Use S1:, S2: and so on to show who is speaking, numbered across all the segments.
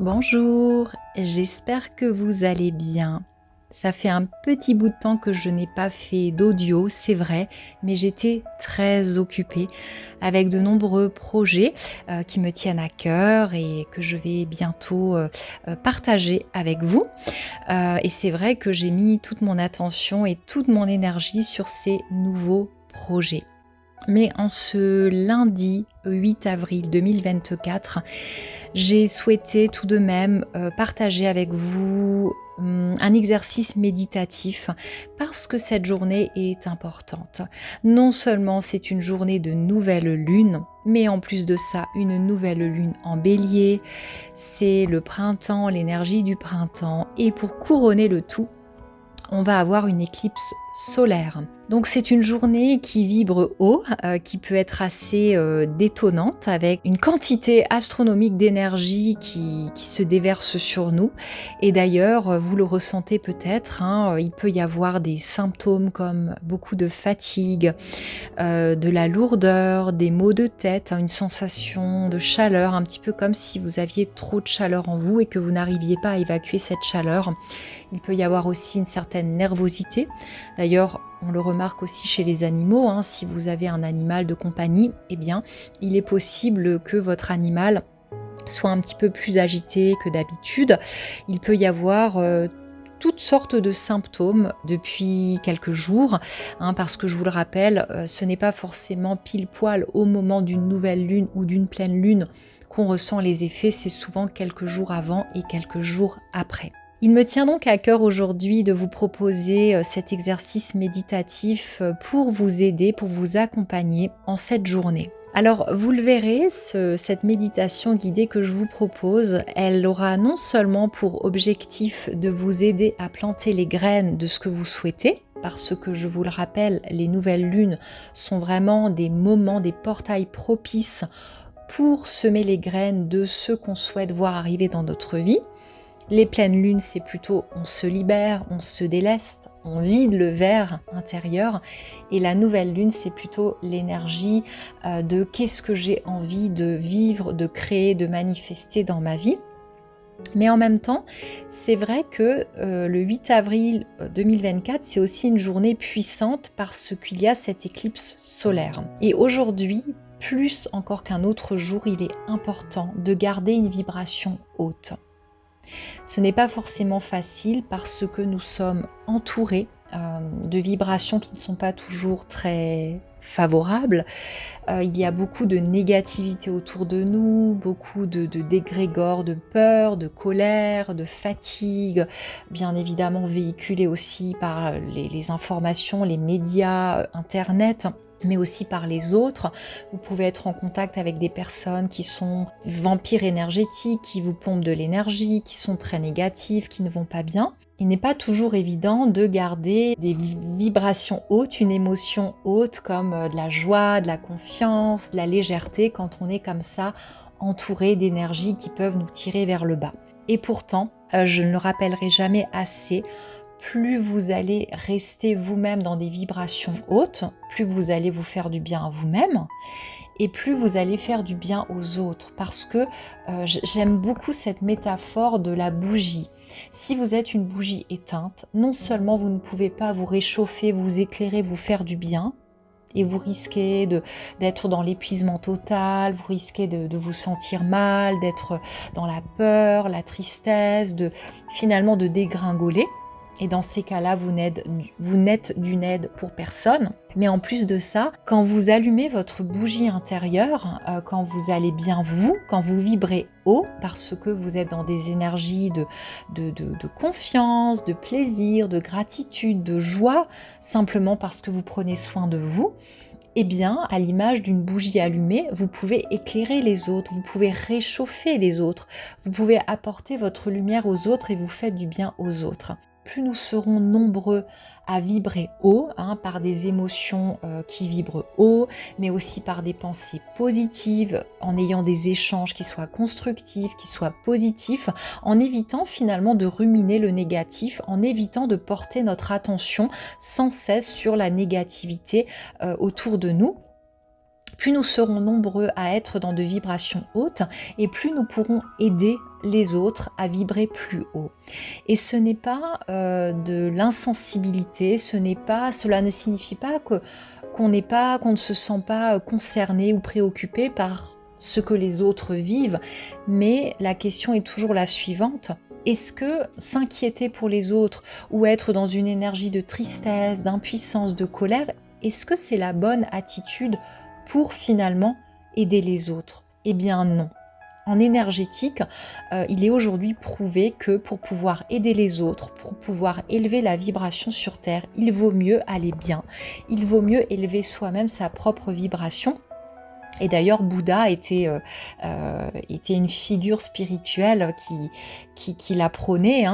S1: Bonjour, j'espère que vous allez bien. Ça fait un petit bout de temps que je n'ai pas fait d'audio, c'est vrai, mais j'étais très occupée avec de nombreux projets qui me tiennent à cœur et que je vais bientôt partager avec vous. Et c'est vrai que j'ai mis toute mon attention et toute mon énergie sur ces nouveaux projets. Mais en ce lundi 8 avril 2024, j'ai souhaité tout de même partager avec vous un exercice méditatif parce que cette journée est importante. Non seulement c'est une journée de nouvelle lune, mais en plus de ça, une nouvelle lune en bélier. C'est le printemps, l'énergie du printemps. Et pour couronner le tout, on va avoir une éclipse solaire. Donc c'est une journée qui vibre haut, qui peut être assez détonnante, avec une quantité astronomique d'énergie qui se déverse sur nous. Et d'ailleurs, vous le ressentez peut-être, il peut y avoir des symptômes comme beaucoup de fatigue, de la lourdeur, des maux de tête, une sensation de chaleur, un petit peu comme si vous aviez trop de chaleur en vous et que vous n'arriviez pas à évacuer cette chaleur. Il peut y avoir aussi une certaine nervosité. D'ailleurs, on le remarque aussi chez les animaux. Si vous avez un animal de compagnie, eh bien, il est possible que votre animal soit un petit peu plus agité que d'habitude. Il peut y avoir toutes sortes de symptômes depuis quelques jours, parce que je vous le rappelle, ce n'est pas forcément pile poil au moment d'une nouvelle lune ou d'une pleine lune qu'on ressent les effets, c'est souvent quelques jours avant et quelques jours après. Il me tient donc à cœur aujourd'hui de vous proposer cet exercice méditatif pour vous aider, pour vous accompagner en cette journée. Alors, vous le verrez, cette méditation guidée que je vous propose, elle aura non seulement pour objectif de vous aider à planter les graines de ce que vous souhaitez, parce que je vous le rappelle, les nouvelles lunes sont vraiment des moments, des portails propices pour semer les graines de ce qu'on souhaite voir arriver dans notre vie. Les pleines lunes, c'est plutôt on se libère, on se déleste, on vide le verre intérieur. Et la nouvelle lune, c'est plutôt l'énergie de qu'est-ce que j'ai envie de vivre, de créer, de manifester dans ma vie. Mais en même temps, c'est vrai que le 8 avril 2024, c'est aussi une journée puissante parce qu'il y a cette éclipse solaire. Et aujourd'hui, plus encore qu'un autre jour, il est important de garder une vibration haute. Ce n'est pas forcément facile parce que nous sommes entourés de vibrations qui ne sont pas toujours très favorables. Il y a beaucoup de négativité autour de nous, beaucoup de dégrégores, de peur, de colère, de fatigue, bien évidemment véhiculées aussi par les informations, les médias, Internet, mais aussi par les autres. Vous pouvez être en contact avec des personnes qui sont vampires énergétiques, qui vous pompent de l'énergie, qui sont très négatives, qui ne vont pas bien. Il n'est pas toujours évident de garder des vibrations hautes, une émotion haute comme de la joie, de la confiance, de la légèreté quand on est comme ça entouré d'énergies qui peuvent nous tirer vers le bas. Et pourtant, je ne le rappellerai jamais assez, plus vous allez rester vous-même dans des vibrations hautes, plus vous allez vous faire du bien à vous-même et plus vous allez faire du bien aux autres. Parce que j'aime beaucoup cette métaphore de la bougie. Si vous êtes une bougie éteinte, non seulement vous ne pouvez pas vous réchauffer, vous éclairer, vous faire du bien, et vous risquez d'être dans l'épuisement total, vous risquez de vous sentir mal, d'être dans la peur, la tristesse, finalement de dégringoler. Et dans ces cas-là, vous n'êtes d'une aide pour personne. Mais en plus de ça, quand vous allumez votre bougie intérieure, quand vous allez bien quand vous vibrez haut, parce que vous êtes dans des énergies de confiance, de plaisir, de gratitude, de joie, simplement parce que vous prenez soin de vous, eh bien, à l'image d'une bougie allumée, vous pouvez éclairer les autres, vous pouvez réchauffer les autres, vous pouvez apporter votre lumière aux autres et vous faites du bien aux autres. Plus nous serons nombreux à vibrer haut, par des émotions qui vibrent haut, mais aussi par des pensées positives, en ayant des échanges qui soient constructifs, qui soient positifs, en évitant finalement de ruminer le négatif, en évitant de porter notre attention sans cesse sur la négativité autour de nous. plus nous serons nombreux à être dans de vibrations hautes et plus nous pourrons aider les autres à vibrer plus haut. Et ce n'est pas de l'insensibilité, cela ne signifie pas qu'on ne se sent pas concerné ou préoccupé par ce que les autres vivent, mais la question est toujours la suivante. Est-ce que s'inquiéter pour les autres ou être dans une énergie de tristesse, d'impuissance, de colère, est-ce que c'est la bonne attitude pour finalement aider les autres? Eh bien non. En énergétique, il est aujourd'hui prouvé que pour pouvoir aider les autres, pour pouvoir élever la vibration sur Terre, il vaut mieux aller bien, il vaut mieux élever soi-même sa propre vibration. Et d'ailleurs, Bouddha était une figure spirituelle qui la prônait.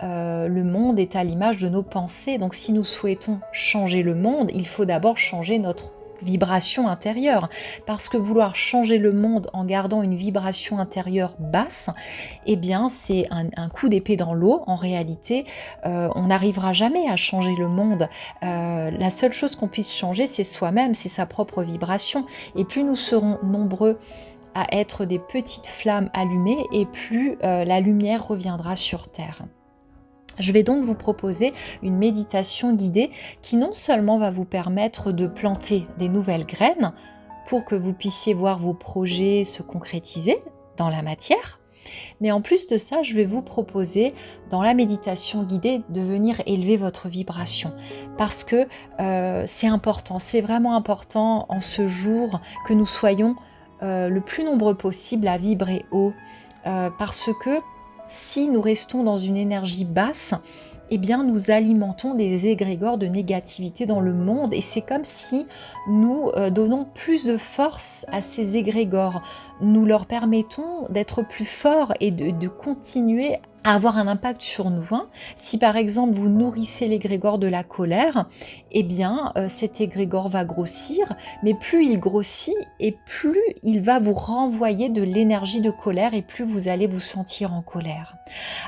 S1: Le monde est à l'image de nos pensées. Donc si nous souhaitons changer le monde, il faut d'abord changer notre vibration intérieure. Parce que vouloir changer le monde en gardant une vibration intérieure basse, eh bien c'est un coup d'épée dans l'eau. En réalité, on n'arrivera jamais à changer le monde. La seule chose qu'on puisse changer, c'est soi-même, c'est sa propre vibration. Et plus nous serons nombreux à être des petites flammes allumées, et plus la lumière reviendra sur Terre. Je vais donc vous proposer une méditation guidée qui non seulement va vous permettre de planter des nouvelles graines pour que vous puissiez voir vos projets se concrétiser dans la matière, mais en plus de ça, je vais vous proposer dans la méditation guidée de venir élever votre vibration parce que c'est important, c'est vraiment important en ce jour que nous soyons le plus nombreux possible à vibrer haut parce que si nous restons dans une énergie basse, eh bien nous alimentons des égrégores de négativité dans le monde et c'est comme si nous donnons plus de force à ces égrégores. Nous leur permettons d'être plus forts et de continuer à avoir un impact sur nous. Si par exemple vous nourrissez l'égrégore de la colère, eh bien cet égrégore va grossir, mais plus il grossit et plus il va vous renvoyer de l'énergie de colère et plus vous allez vous sentir en colère.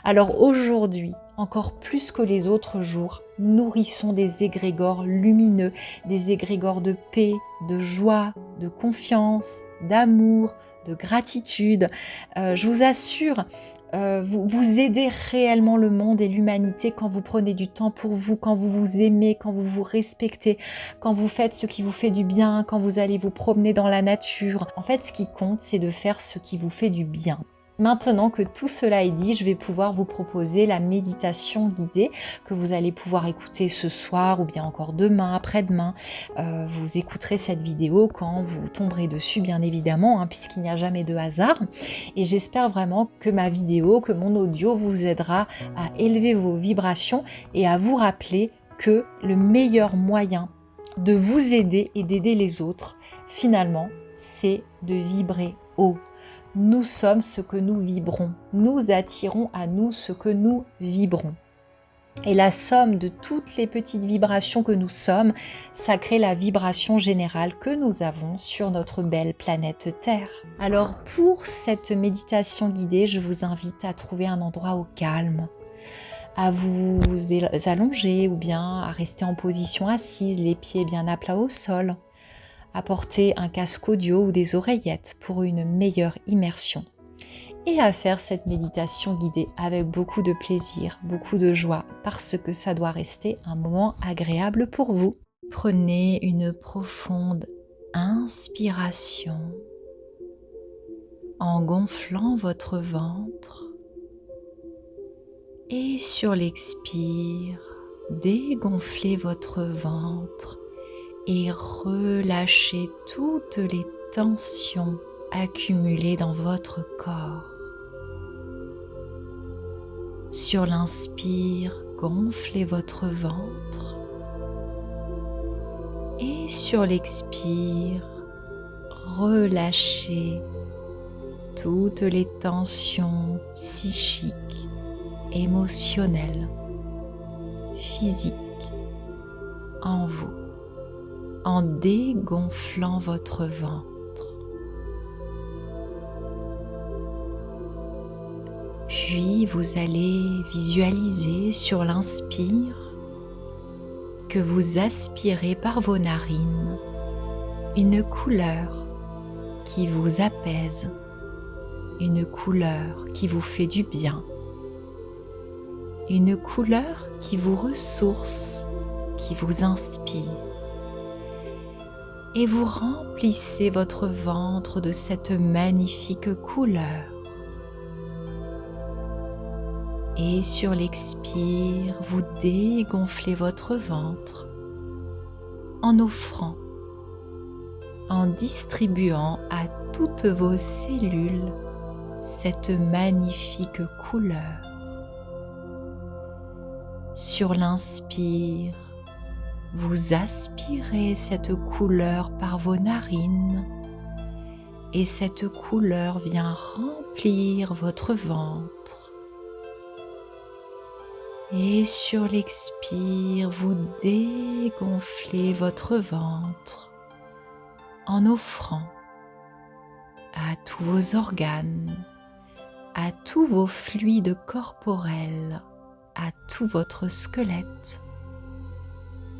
S1: Alors aujourd'hui, encore plus que les autres jours, nourrissons des égrégores lumineux, des égrégores de paix, de joie, de confiance, d'amour, de gratitude. Je vous assure, vous aidez réellement le monde et l'humanité quand vous prenez du temps pour vous, quand vous vous aimez, quand vous vous respectez, quand vous faites ce qui vous fait du bien, quand vous allez vous promener dans la nature. En fait, ce qui compte, c'est de faire ce qui vous fait du bien. Maintenant que tout cela est dit, je vais pouvoir vous proposer la méditation guidée que vous allez pouvoir écouter ce soir ou bien encore demain, après-demain. Vous écouterez cette vidéo quand vous tomberez dessus, bien évidemment, puisqu'il n'y a jamais de hasard. Et j'espère vraiment que ma vidéo, que mon audio vous aidera à élever vos vibrations et à vous rappeler que le meilleur moyen de vous aider et d'aider les autres, finalement, c'est de vibrer haut. Nous sommes ce que nous vibrons. Nous attirons à nous ce que nous vibrons. Et la somme de toutes les petites vibrations que nous sommes, ça crée la vibration générale que nous avons sur notre belle planète Terre. Alors pour cette méditation guidée, je vous invite à trouver un endroit au calme, à vous allonger ou bien à rester en position assise, les pieds bien à plat au sol. À porter un casque audio ou des oreillettes pour une meilleure immersion et à faire cette méditation guidée avec beaucoup de plaisir, beaucoup de joie parce que ça doit rester un moment agréable pour vous. Prenez une profonde inspiration en gonflant votre ventre et sur l'expire, dégonflez votre ventre et relâchez toutes les tensions accumulées dans votre corps. Sur l'inspire, gonflez votre ventre et sur l'expire, relâchez toutes les tensions psychiques, émotionnelles, physiques en vous. En dégonflant votre ventre. Puis vous allez visualiser sur l'inspire que vous aspirez par vos narines une couleur qui vous apaise, une couleur qui vous fait du bien, une couleur qui vous ressource, qui vous inspire. Et vous remplissez votre ventre de cette magnifique couleur. Et sur l'expire, vous dégonflez votre ventre en offrant, en distribuant à toutes vos cellules cette magnifique couleur. Sur l'inspire, vous aspirez cette couleur par vos narines et cette couleur vient remplir votre ventre. Et sur l'expire, vous dégonflez votre ventre en offrant à tous vos organes, à tous vos fluides corporels, à tout votre squelette,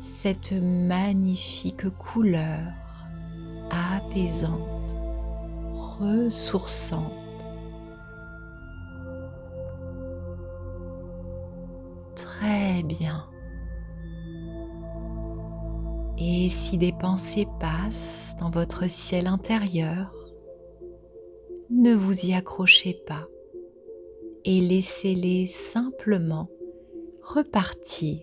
S1: cette magnifique couleur apaisante, ressourçante. Très bien. Et si des pensées passent dans votre ciel intérieur, ne vous y accrochez pas et laissez-les simplement repartir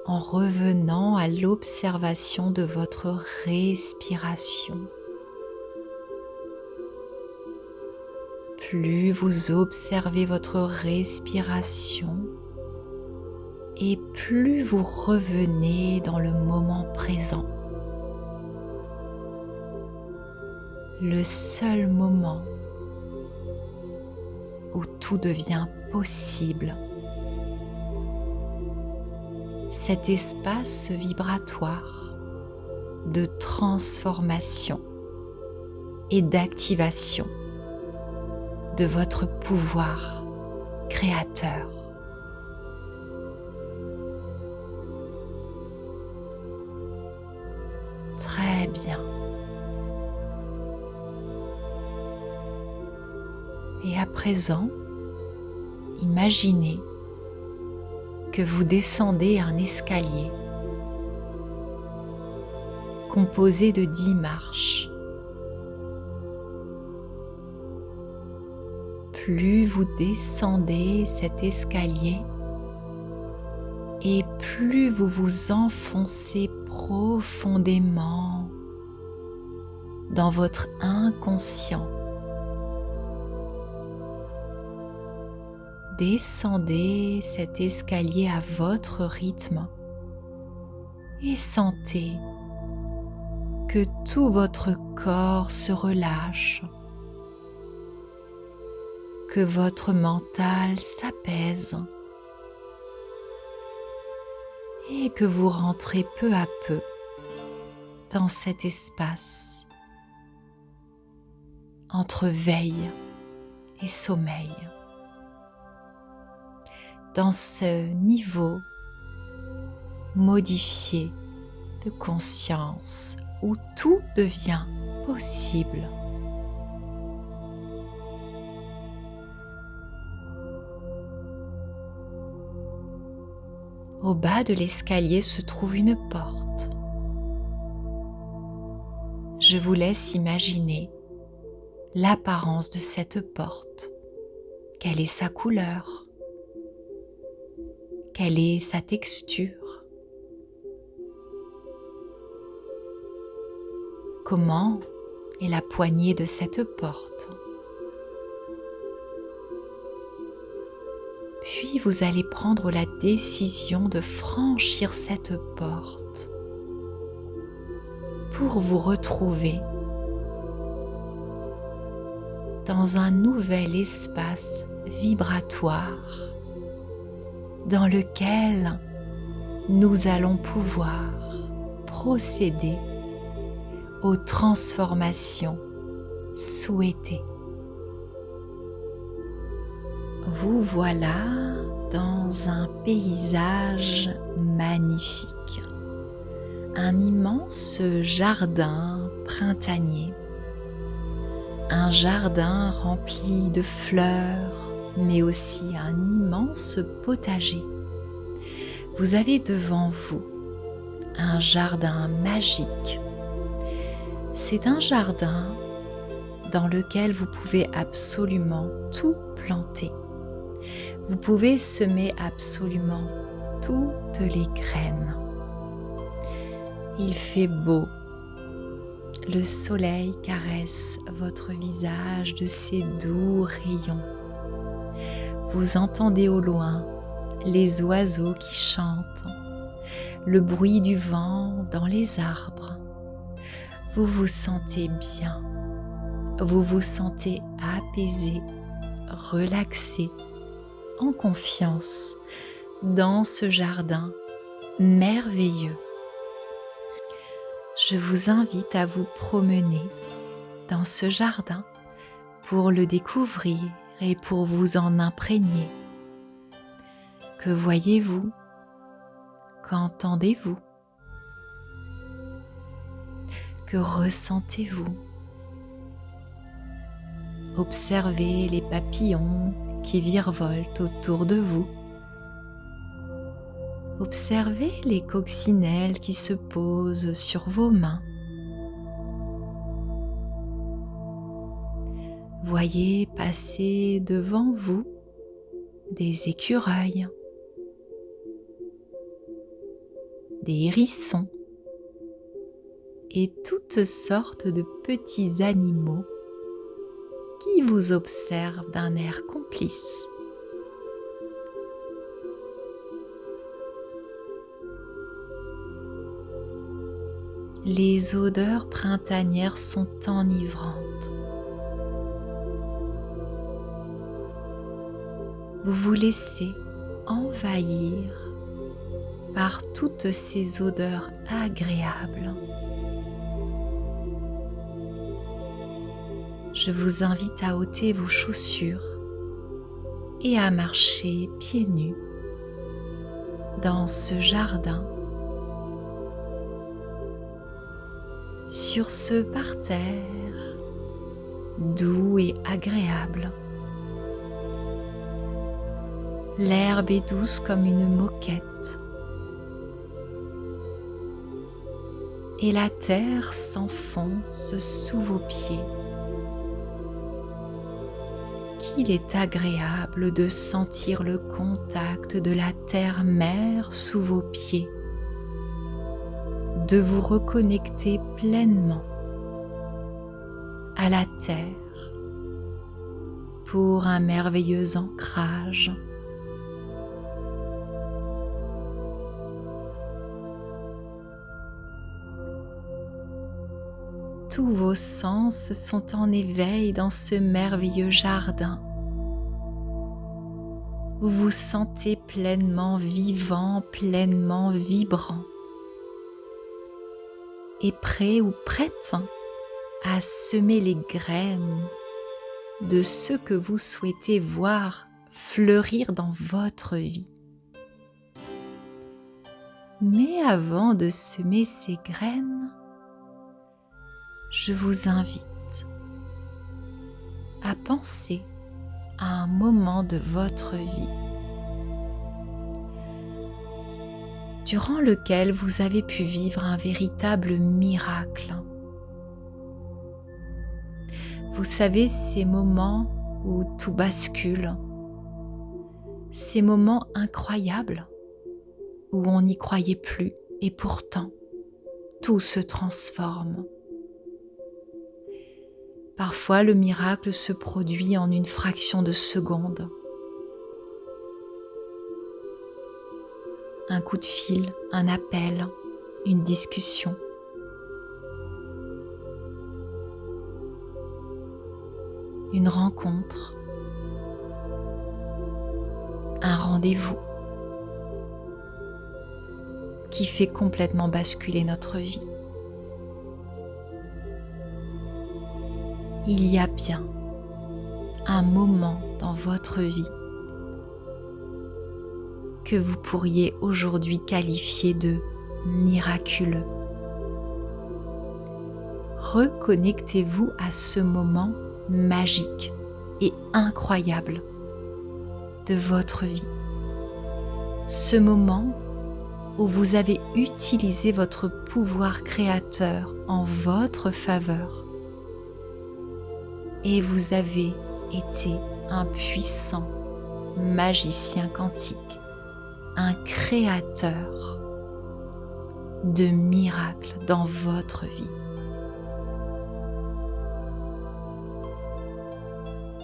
S1: en revenant à l'observation de votre respiration. Plus vous observez votre respiration et plus vous revenez dans le moment présent. Le seul moment où tout devient possible. Cet espace vibratoire de transformation et d'activation de votre pouvoir créateur. Très bien. Et à présent, imaginez que vous descendez un escalier composé de 10 marches. Plus vous descendez cet escalier et plus vous vous enfoncez profondément dans votre inconscient. Descendez cet escalier à votre rythme et sentez que tout votre corps se relâche, que votre mental s'apaise et que vous rentrez peu à peu dans cet espace entre veille et sommeil. Dans ce niveau modifié de conscience où tout devient possible. Au bas de l'escalier se trouve une porte. Je vous laisse imaginer l'apparence de cette porte. Quelle est sa couleur? Quelle est sa texture? Comment est la poignée de cette porte? Puis vous allez prendre la décision de franchir cette porte pour vous retrouver dans un nouvel espace vibratoire dans lequel nous allons pouvoir procéder aux transformations souhaitées. Vous voilà dans un paysage magnifique, un immense jardin printanier. Un jardin rempli de fleurs, mais aussi un immense potager. Vous avez devant vous un jardin magique. C'est un jardin dans lequel vous pouvez absolument tout planter. Vous pouvez semer absolument toutes les graines. Il fait beau. Le soleil caresse votre visage de ses doux rayons. Vous entendez au loin les oiseaux qui chantent, le bruit du vent dans les arbres. Vous vous sentez bien, vous vous sentez apaisé, relaxé, en confiance dans ce jardin merveilleux. Je vous invite à vous promener dans ce jardin pour le découvrir et pour vous en imprégner. Que voyez-vous? Qu'entendez-vous? Que ressentez-vous? Observez les papillons qui virevoltent autour de vous. Observez les coccinelles qui se posent sur vos mains. Voyez passer devant vous des écureuils, des hérissons et toutes sortes de petits animaux qui vous observent d'un air complice. Les odeurs printanières sont enivrantes. Vous vous laissez envahir par toutes ces odeurs agréables. Je vous invite à ôter vos chaussures et à marcher pieds nus dans ce jardin, sur ce parterre doux et agréable. L'herbe est douce comme une moquette et la terre s'enfonce sous vos pieds. Qu'il est agréable de sentir le contact de la terre-mère sous vos pieds, de vous reconnecter pleinement à la terre pour un merveilleux ancrage. Tous vos sens sont en éveil dans ce merveilleux jardin. Vous vous sentez pleinement vivant, pleinement vibrant et prêt ou prête à semer les graines de ce que vous souhaitez voir fleurir dans votre vie. Mais avant de semer ces graines, je vous invite à penser à un moment de votre vie durant lequel vous avez pu vivre un véritable miracle. Vous savez, ces moments où tout bascule, ces moments incroyables où on n'y croyait plus et pourtant tout se transforme. Parfois, le miracle se produit en une fraction de seconde. Un coup de fil, un appel, une discussion. Une rencontre. Un rendez-vous qui fait complètement basculer notre vie. Il y a bien un moment dans votre vie que vous pourriez aujourd'hui qualifier de miraculeux. reconnectez-vous à ce moment magique et incroyable de votre vie. Ce moment où vous avez utilisé votre pouvoir créateur en votre faveur et vous avez été un puissant magicien quantique, un créateur de miracles dans votre vie.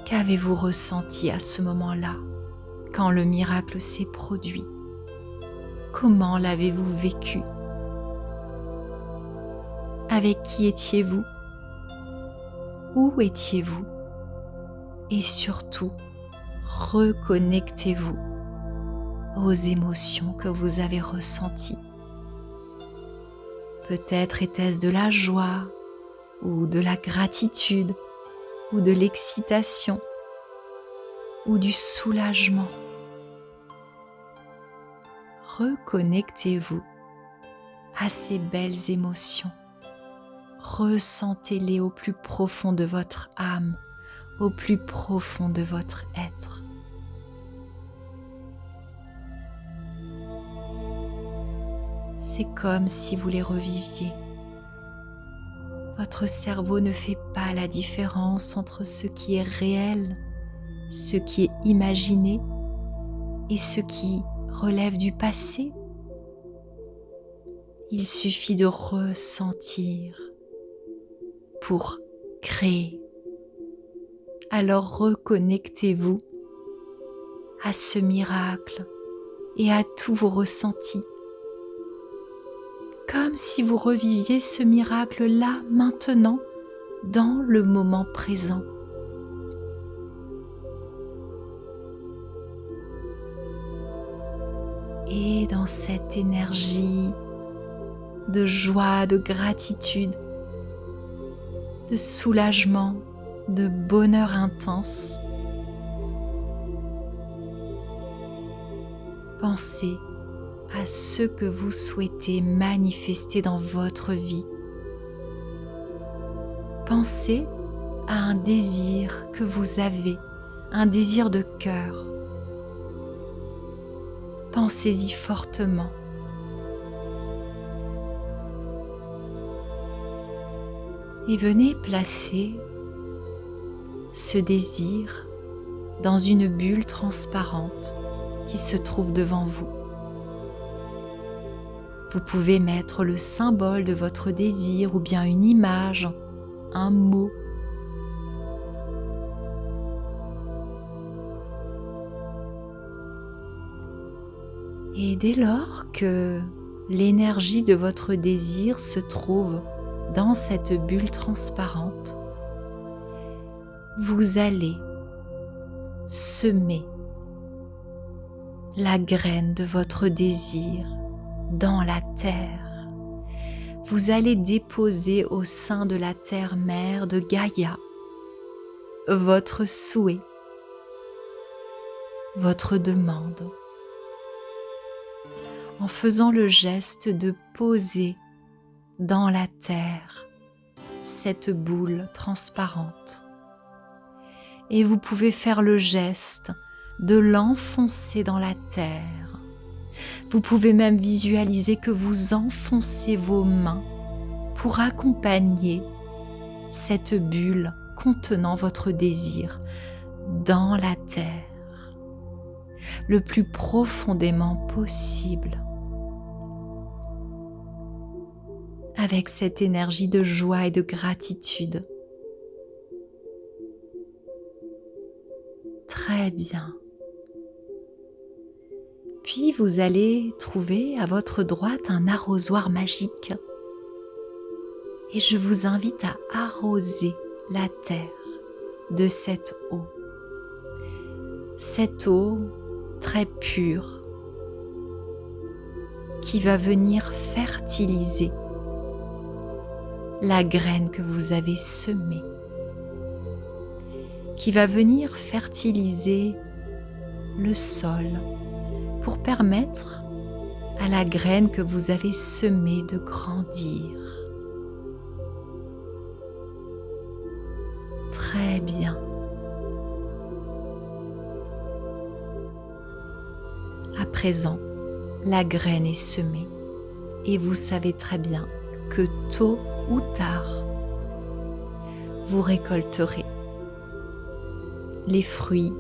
S1: Qu'avez-vous ressenti à ce moment-là, quand le miracle s'est produit? Comment l'avez-vous vécu? Avec qui étiez-vous? Où étiez-vous? Et surtout, reconnectez-vous aux émotions que vous avez ressenties. Peut-être était-ce de la joie, ou de la gratitude, ou de l'excitation, ou du soulagement. Reconnectez-vous à ces belles émotions. Ressentez-les au plus profond de votre âme, au plus profond de votre être. C'est comme si vous les reviviez. Votre cerveau ne fait pas la différence entre ce qui est réel, ce qui est imaginé et ce qui relève du passé. Il suffit de ressentir pour créer. Alors reconnectez-vous à ce miracle et à tous vos ressentis, comme si vous reviviez ce miracle-là maintenant, dans le moment présent. Et dans cette énergie de joie, de gratitude, de soulagement, de bonheur intense, pensez à ce que vous souhaitez manifester dans votre vie. Pensez à un désir que vous avez, un désir de cœur. Pensez-y fortement. Et venez placer ce désir dans une bulle transparente qui se trouve devant vous. Vous pouvez mettre le symbole de votre désir ou bien une image, un mot. Et dès lors que l'énergie de votre désir se trouve dans cette bulle transparente, vous allez semer la graine de votre désir dans la terre. Vous allez déposer au sein de la terre-mère de Gaïa votre souhait, votre demande, en faisant le geste de poser dans la terre cette boule transparente. Et vous pouvez faire le geste de l'enfoncer dans la terre. Vous pouvez même visualiser que vous enfoncez vos mains pour accompagner cette bulle contenant votre désir dans la terre, le plus profondément possible, avec cette énergie de joie et de gratitude. Très bien. Puis vous allez trouver à votre droite un arrosoir magique. Et je vous invite à arroser la terre de cette eau. Cette eau très pure qui va venir fertiliser la graine que vous avez semée, qui va venir fertiliser le sol pour permettre à la graine que vous avez semée de grandir. très bien. À présent, la graine est semée et vous savez très bien que tôt ou tard, vous récolterez les fruits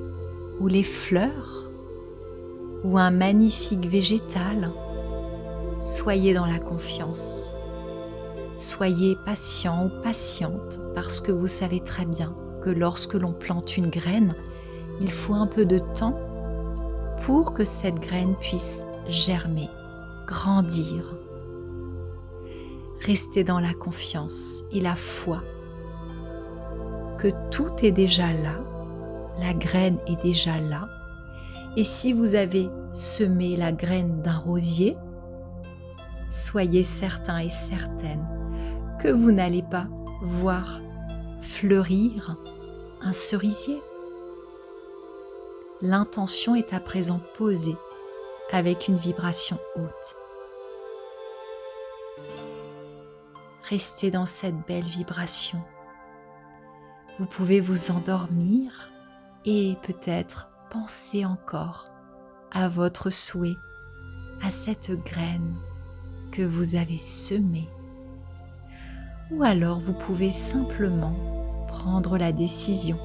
S1: ou les fleurs ou un magnifique végétal. Soyez dans la confiance. Soyez patient ou patiente parce que vous savez très bien que lorsque l'on plante une graine, il faut un peu de temps pour que cette graine puisse germer, grandir. Restez dans la confiance et la foi que tout est déjà là, la graine est déjà là. Et si vous avez semé la graine d'un rosier, soyez certain et certaine que vous n'allez pas voir fleurir un cerisier. L'intention est à présent posée avec une vibration haute. Restez dans cette belle vibration. Vous pouvez vous endormir et peut-être penser encore à votre souhait, à cette graine que vous avez semée. Ou alors vous pouvez simplement prendre la décision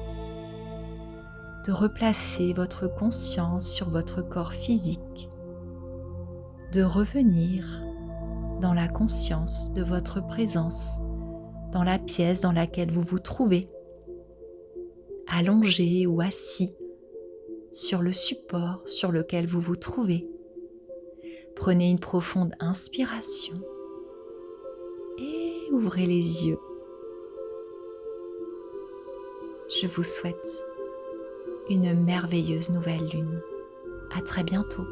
S1: de replacer votre conscience sur votre corps physique, de revenir dans la conscience de votre présence, dans la pièce dans laquelle vous vous trouvez, allongé ou assis sur le support sur lequel vous vous trouvez. Prenez une profonde inspiration et ouvrez les yeux. Je vous souhaite une merveilleuse nouvelle lune. À très bientôt.